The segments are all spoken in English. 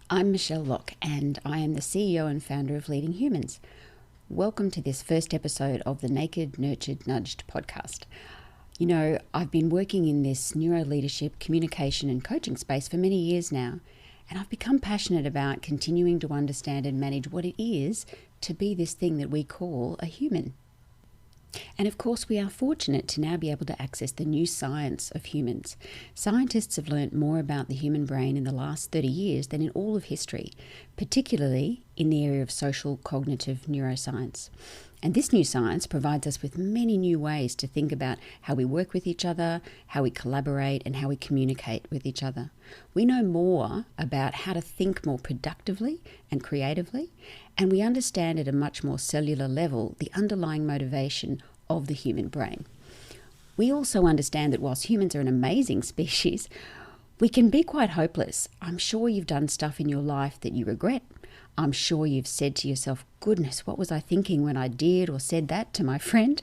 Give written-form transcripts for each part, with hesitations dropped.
I'm Michelle Locke, and I am the CEO and founder of Leading Humans. Welcome to this first episode of the Naked, Nurtured, Nudged podcast. You know, I've been working in this neuro-leadership, communication and coaching space for many years now, and I've become passionate about continuing to understand and manage what it is to be this thing that we call a human. And of course, we are fortunate to now be able to access the new science of humans. Scientists have learnt more about the human brain in the last 30 years than in all of history, particularly in the area of social cognitive neuroscience. And this new science provides us with many new ways to think about how we work with each other, how we collaborate, and how we communicate with each other. We know more about how to think more productively and creatively, and we understand at a much more cellular level the underlying motivation of the human brain. We also understand that whilst humans are an amazing species, we can be quite hopeless. I'm sure you've done stuff in your life that you regret. I'm sure you've said to yourself, goodness, what was I thinking when I did or said that to my friend?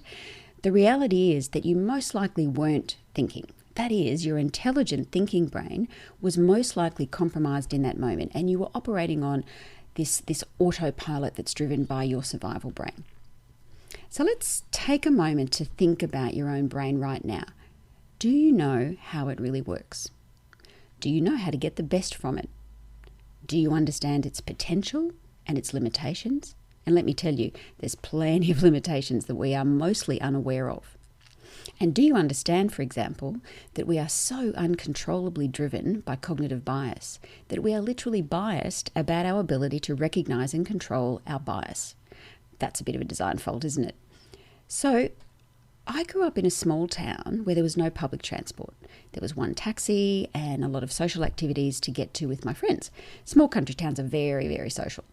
The reality is that you most likely weren't thinking. That is, your intelligent thinking brain was most likely compromised in that moment, and you were operating on this autopilot that's driven by your survival brain. So let's take a moment to think about your own brain right now. Do you know how it really works? Do you know how to get the best from it? Do you understand its potential and its limitations? And let me tell you, there's plenty of limitations that we are mostly unaware of. And do you understand, for example, that we are so uncontrollably driven by cognitive bias that we are literally biased about our ability to recognize and control our bias? That's a bit of a design fault, isn't it? So I grew up in a small town where there was no public transport. There was one taxi and a lot of social activities to get to with my friends. Small country towns are very, very social.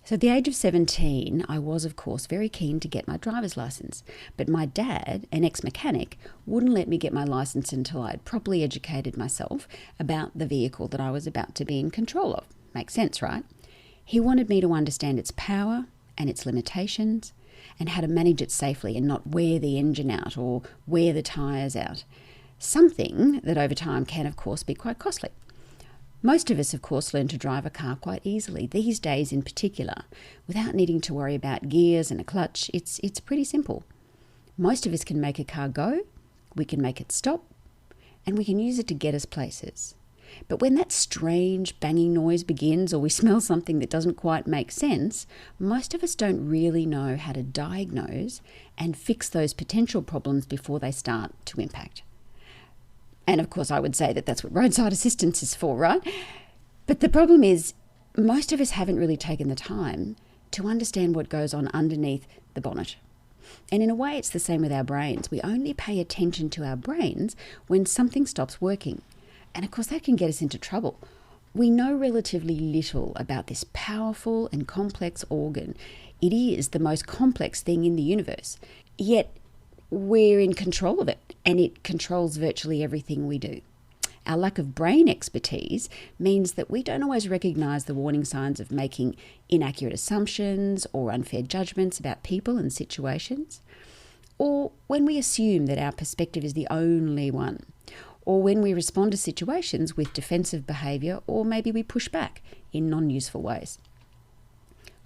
So at the age of 17, I was, of course, very keen to get my driver's license. But my dad, an ex-mechanic, wouldn't let me get my license until I had properly educated myself about the vehicle that I was about to be in control of. Makes sense, right? He wanted me to understand its power and its limitations and how to manage it safely and not wear the engine out or wear the tyres out. Something that over time can, of course, be quite costly. Most of us, of course, learn to drive a car quite easily, these days in particular, without needing to worry about gears and a clutch. It's pretty simple. Most of us can make a car go, we can make it stop, and we can use it to get us places. But when that strange banging noise begins or we smell something that doesn't quite make sense, most of us don't really know how to diagnose and fix those potential problems before they start to impact. And of course, I would say that that's what roadside assistance is for, right? But the problem is, most of us haven't really taken the time to understand what goes on underneath the bonnet. And in a way, it's the same with our brains. We only pay attention to our brains when something stops working. And of course, that can get us into trouble. We know relatively little about this powerful and complex organ. It is the most complex thing in the universe. Yet, we're in control of it, and it controls virtually everything we do. Our lack of brain expertise means that we don't always recognize the warning signs of making inaccurate assumptions or unfair judgments about people and situations, or when we assume that our perspective is the only one, or when we respond to situations with defensive behavior, or maybe we push back in non-useful ways.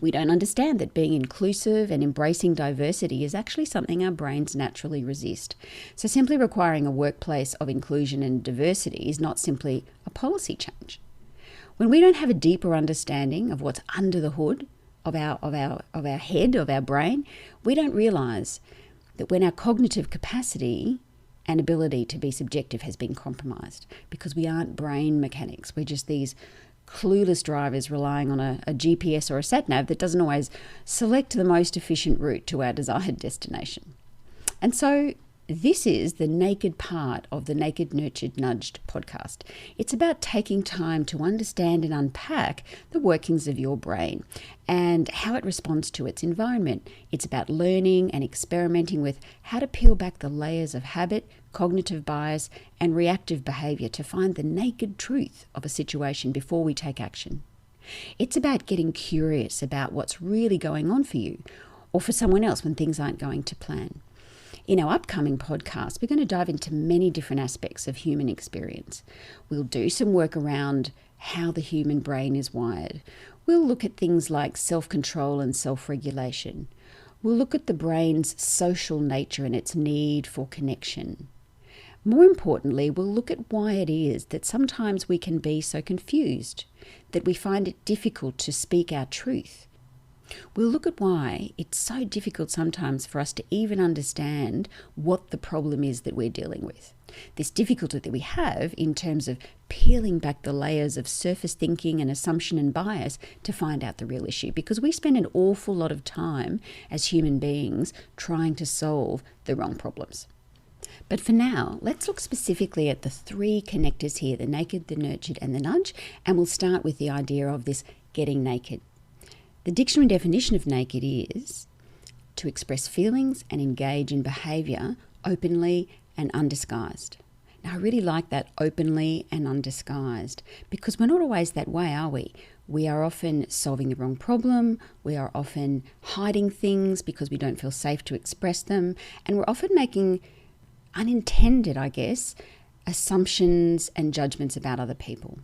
We don't understand that being inclusive and embracing diversity is actually something our brains naturally resist. So simply requiring a workplace of inclusion and diversity is not simply a policy change. When we don't have a deeper understanding of what's under the hood of our head, of our brain, we don't realize that when our cognitive capacity and ability to be subjective has been compromised, because we aren't brain mechanics. We're just these clueless drivers relying on a GPS or a sat-nav that doesn't always select the most efficient route to our desired destination. And so this is the naked part of the Naked, Nurtured, Nudged podcast. It's about taking time to understand and unpack the workings of your brain and how it responds to its environment. It's about learning and experimenting with how to peel back the layers of habit, cognitive bias, and reactive behavior to find the naked truth of a situation before we take action. It's about getting curious about what's really going on for you or for someone else when things aren't going to plan. In our upcoming podcast, we're going to dive into many different aspects of human experience. We'll do some work around how the human brain is wired. We'll look at things like self-control and self-regulation. We'll look at the brain's social nature and its need for connection. More importantly, we'll look at why it is that sometimes we can be so confused, that we find it difficult to speak our truth. We'll look at why it's so difficult sometimes for us to even understand what the problem is that we're dealing with. This difficulty that we have in terms of peeling back the layers of surface thinking and assumption and bias to find out the real issue, because we spend an awful lot of time as human beings trying to solve the wrong problems. But for now, let's look specifically at the three connectors here, the naked, the nurtured, and the nudge, and we'll start with the idea of this getting naked. The dictionary definition of naked is to express feelings and engage in behaviour openly and undisguised. Now, I really like that, openly and undisguised, because we're not always that way, are we? We are often solving the wrong problem, we are often hiding things because we don't feel safe to express them, and we're often making unintended, assumptions and judgments about other people.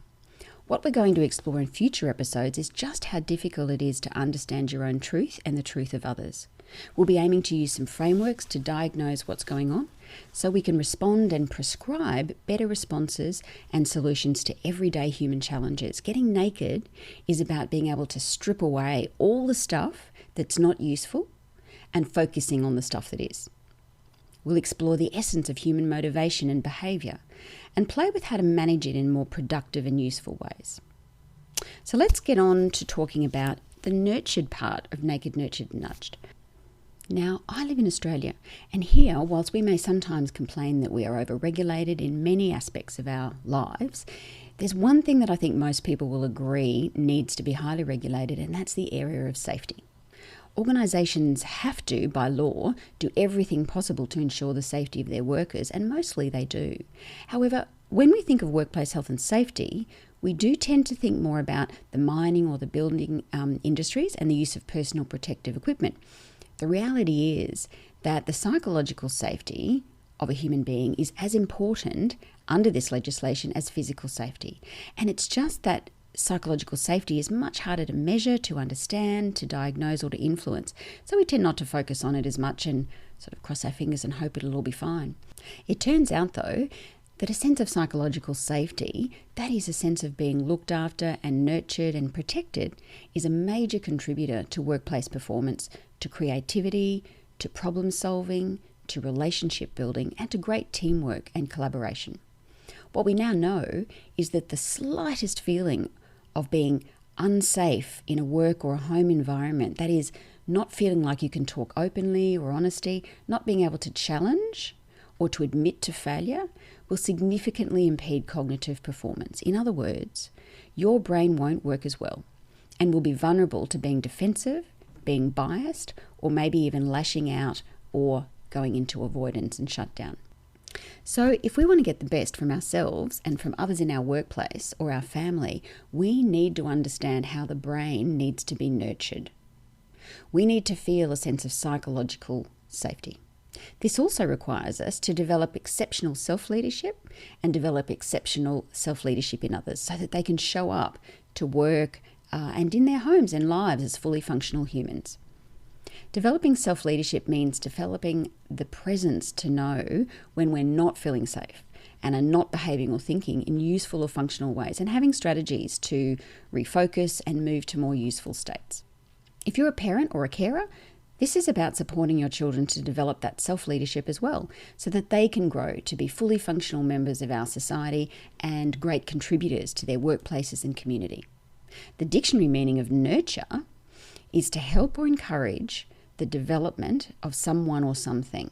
What we're going to explore in future episodes is just how difficult it is to understand your own truth and the truth of others. We'll be aiming to use some frameworks to diagnose what's going on so we can respond and prescribe better responses and solutions to everyday human challenges. Getting naked is about being able to strip away all the stuff that's not useful and focusing on the stuff that is. We'll explore the essence of human motivation and behaviour and play with how to manage it in more productive and useful ways. So let's get on to talking about the nurtured part of naked, nurtured, nudged. Now, I live in Australia, and here, whilst we may sometimes complain that we are overregulated in many aspects of our lives, there's one thing that I think most people will agree needs to be highly regulated, and that's the area of safety. Organisations have to, by law, do everything possible to ensure the safety of their workers, and mostly they do. However, when we think of workplace health and safety, we do tend to think more about the mining or the building industries and the use of personal protective equipment. The reality is that the psychological safety of a human being is as important under this legislation as physical safety. And it's just that psychological safety is much harder to measure, to understand, to diagnose, or to influence. So we tend not to focus on it as much and sort of cross our fingers and hope it'll all be fine. It turns out, though, that a sense of psychological safety, that is a sense of being looked after and nurtured and protected, is a major contributor to workplace performance, to creativity, to problem solving, to relationship building, and to great teamwork and collaboration. What we now know is that the slightest feeling of being unsafe in a work or a home environment, that is, not feeling like you can talk openly or honestly, not being able to challenge or to admit to failure, will significantly impede cognitive performance. In other words, your brain won't work as well and will be vulnerable to being defensive, being biased, or maybe even lashing out or going into avoidance and shutdown. So if we want to get the best from ourselves and from others in our workplace or our family, we need to understand how the brain needs to be nurtured. We need to feel a sense of psychological safety. This also requires us to develop exceptional self-leadership and develop exceptional self-leadership in others so that they can show up to work and in their homes and lives as fully functional humans. Developing self-leadership means developing the presence to know when we're not feeling safe and are not behaving or thinking in useful or functional ways, and having strategies to refocus and move to more useful states. If you're a parent or a carer, this is about supporting your children to develop that self-leadership as well, so that they can grow to be fully functional members of our society and great contributors to their workplaces and community. The dictionary meaning of nurture is to help or encourage the development of someone or something.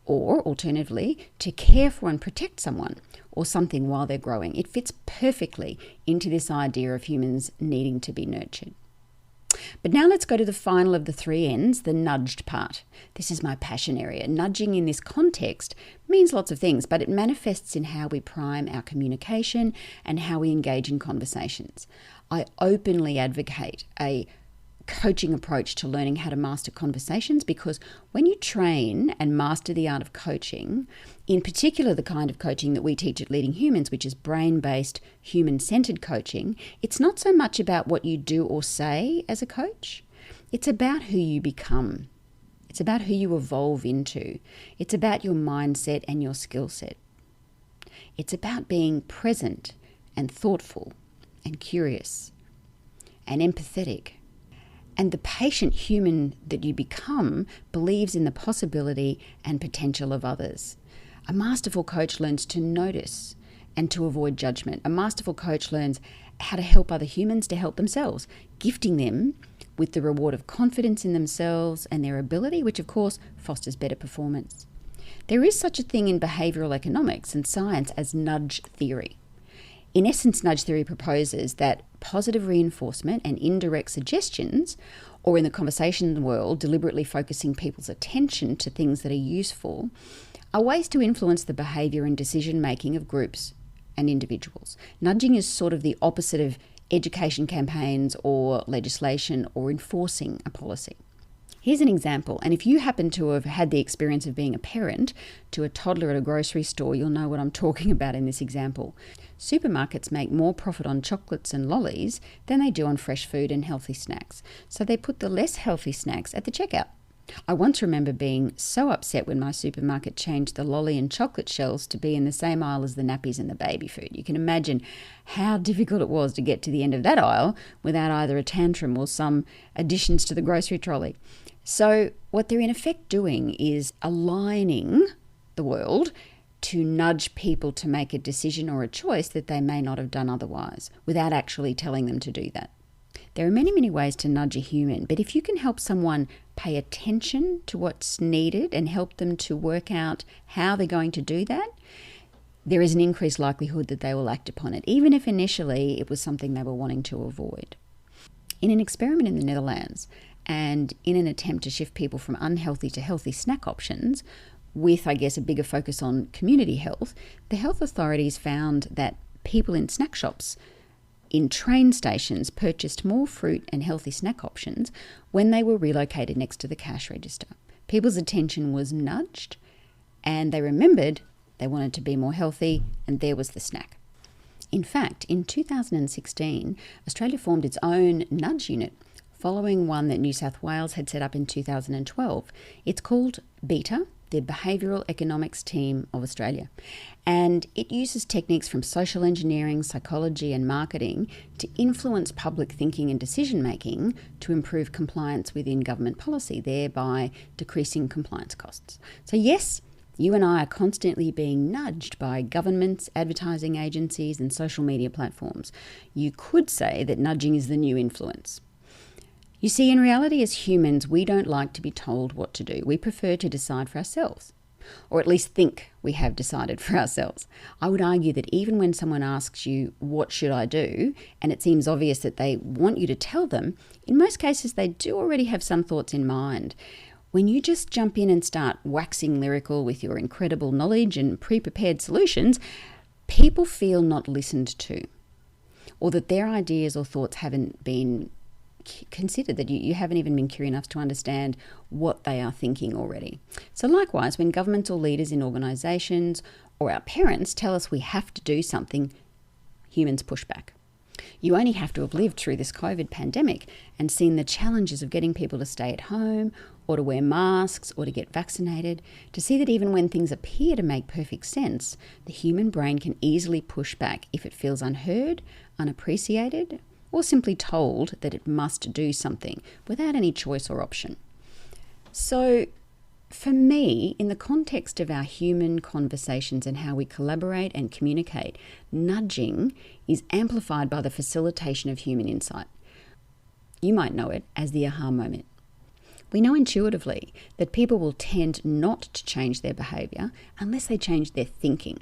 Or, alternatively, to care for and protect someone or something while they're growing. It fits perfectly into this idea of humans needing to be nurtured. But now let's go to the final of the three N's, the nudged part. This is my passion area. Nudging in this context means lots of things, but it manifests in how we prime our communication and how we engage in conversations. I openly advocate a coaching approach to learning how to master conversations, because when you train and master the art of coaching, in particular the kind of coaching that we teach at Leading Humans, which is brain-based, human-centered coaching, it's not so much about what you do or say as a coach. It's about who you become. It's about who you evolve into. It's about your mindset and your skill set. It's about being present and thoughtful and curious and empathetic. And the patient human that you become believes in the possibility and potential of others. A masterful coach learns to notice and to avoid judgment. A masterful coach learns how to help other humans to help themselves, gifting them with the reward of confidence in themselves and their ability, which of course fosters better performance. There is such a thing in behavioural economics and science as nudge theory. In essence, nudge theory proposes that positive reinforcement and indirect suggestions, or in the conversation world, deliberately focusing people's attention to things that are useful, are ways to influence the behaviour and decision-making of groups and individuals. Nudging is sort of the opposite of education campaigns or legislation or enforcing a policy. Here's an example, and if you happen to have had the experience of being a parent to a toddler at a grocery store, you'll know what I'm talking about in this example. Supermarkets make more profit on chocolates and lollies than they do on fresh food and healthy snacks, so they put the less healthy snacks at the checkout. I once remember being so upset when my supermarket changed the lolly and chocolate shelves to be in the same aisle as the nappies and the baby food. You can imagine how difficult it was to get to the end of that aisle without either a tantrum or some additions to the grocery trolley. So what they're in effect doing is aligning the world to nudge people to make a decision or a choice that they may not have done otherwise, without actually telling them to do that. There are many, many ways to nudge a human, but if you can help someone pay attention to what's needed and help them to work out how they're going to do that, there is an increased likelihood that they will act upon it, even if initially it was something they were wanting to avoid. In an experiment in the Netherlands, and in an attempt to shift people from unhealthy to healthy snack options, with, I guess, a bigger focus on community health, the health authorities found that people in snack shops in train stations purchased more fruit and healthy snack options when they were relocated next to the cash register. People's attention was nudged and they remembered they wanted to be more healthy, and there was the snack. In fact, in 2016, Australia formed its own nudge unit following one that New South Wales had set up in 2012. It's called BETA, the Behavioural Economics Team of Australia, and it uses techniques from social engineering, psychology and marketing to influence public thinking and decision making to improve compliance within government policy, thereby decreasing compliance costs. So yes, you and I are constantly being nudged by governments, advertising agencies and social media platforms. You could say that nudging is the new influence. You see, in reality, as humans, we don't like to be told what to do. We prefer to decide for ourselves, or at least think we have decided for ourselves. I would argue that even when someone asks you, what should I do, and it seems obvious that they want you to tell them, in most cases they do already have some thoughts in mind. When you just jump in and start waxing lyrical with your incredible knowledge and pre-prepared solutions, people feel not listened to, or that their ideas or thoughts haven't been considered, that you haven't even been curious enough to understand what they are thinking already. So likewise, when governments or leaders in organisations or our parents tell us we have to do something, humans push back. You only have to have lived through this COVID pandemic and seen the challenges of getting people to stay at home or to wear masks or to get vaccinated to see that even when things appear to make perfect sense, the human brain can easily push back if it feels unheard, unappreciated, or simply told that it must do something without any choice or option. So for me, in the context of our human conversations and how we collaborate and communicate, nudging is amplified by the facilitation of human insight. You might know it as the aha moment. We know intuitively that people will tend not to change their behaviour unless they change their thinking.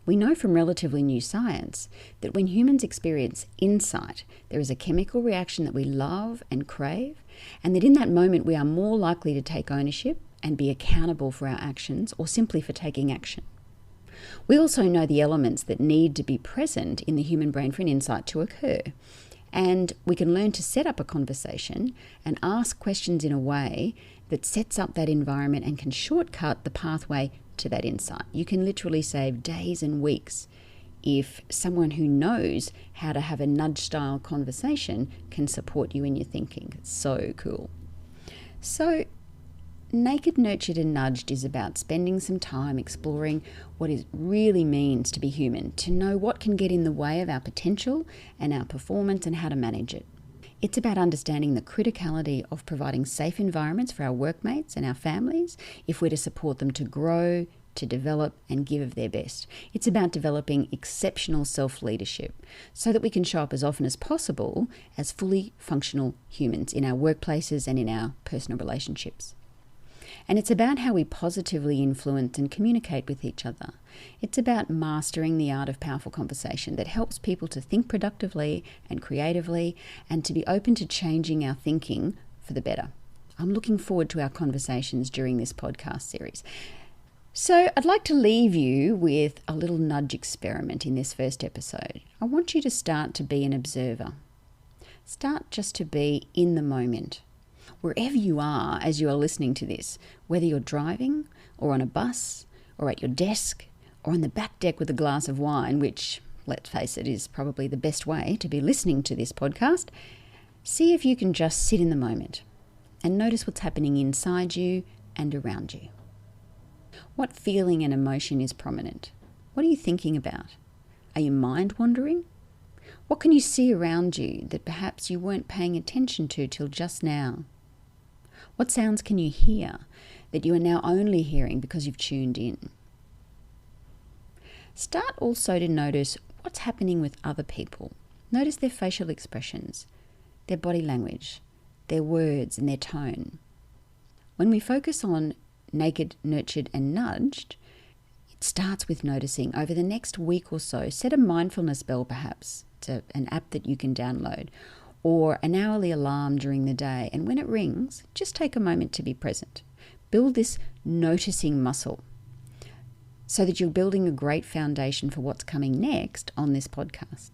We know from relatively new science that when humans experience insight, there is a chemical reaction that we love and crave, and that in that moment we are more likely to take ownership and be accountable for our actions or simply for taking action. We also know the elements that need to be present in the human brain for an insight to occur. And we can learn to set up a conversation and ask questions in a way that sets up that environment and can shortcut the pathway to that insight. You can literally save days and weeks if someone who knows how to have a nudge-style conversation can support you in your thinking. It's so cool. So, Naked, Nurtured and Nudged is about spending some time exploring what it really means to be human, to know what can get in the way of our potential and our performance and how to manage it. It's about understanding the criticality of providing safe environments for our workmates and our families if we're to support them to grow, to develop and give of their best. It's about developing exceptional self-leadership so that we can show up as often as possible as fully functional humans in our workplaces and in our personal relationships. And it's about how we positively influence and communicate with each other. It's about mastering the art of powerful conversation that helps people to think productively and creatively and to be open to changing our thinking for the better. I'm looking forward to our conversations during this podcast series. So I'd like to leave you with a little nudge experiment in this first episode. I want you to start to be an observer. Start just to be in the moment. Wherever you are as you are listening to this, whether you're driving or on a bus or at your desk or on the back deck with a glass of wine, which, let's face it, is probably the best way to be listening to this podcast, see if you can just sit in the moment and notice what's happening inside you and around you. What feeling and emotion is prominent? What are you thinking about? Are you mind wandering? What can you see around you that perhaps you weren't paying attention to till just now? What sounds can you hear that you are now only hearing because you've tuned in? Start also to notice what's happening with other people. Notice their facial expressions, their body language, their words and their tone. When we focus on naked, nurtured and nudged, it starts with noticing. Over the next week or so, set a mindfulness bell perhaps. It's an app that you can download, or an hourly alarm during the day, and when it rings, just take a moment to be present. Build this noticing muscle so that you're building a great foundation for what's coming next on this podcast.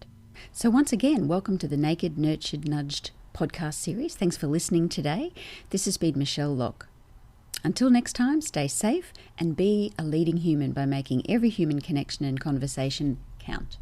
So once again, welcome to the Naked, Nurtured, Nudged podcast series. Thanks for listening today. This has been Michelle Locke. Until next time, stay safe and be a leading human by making every human connection and conversation count.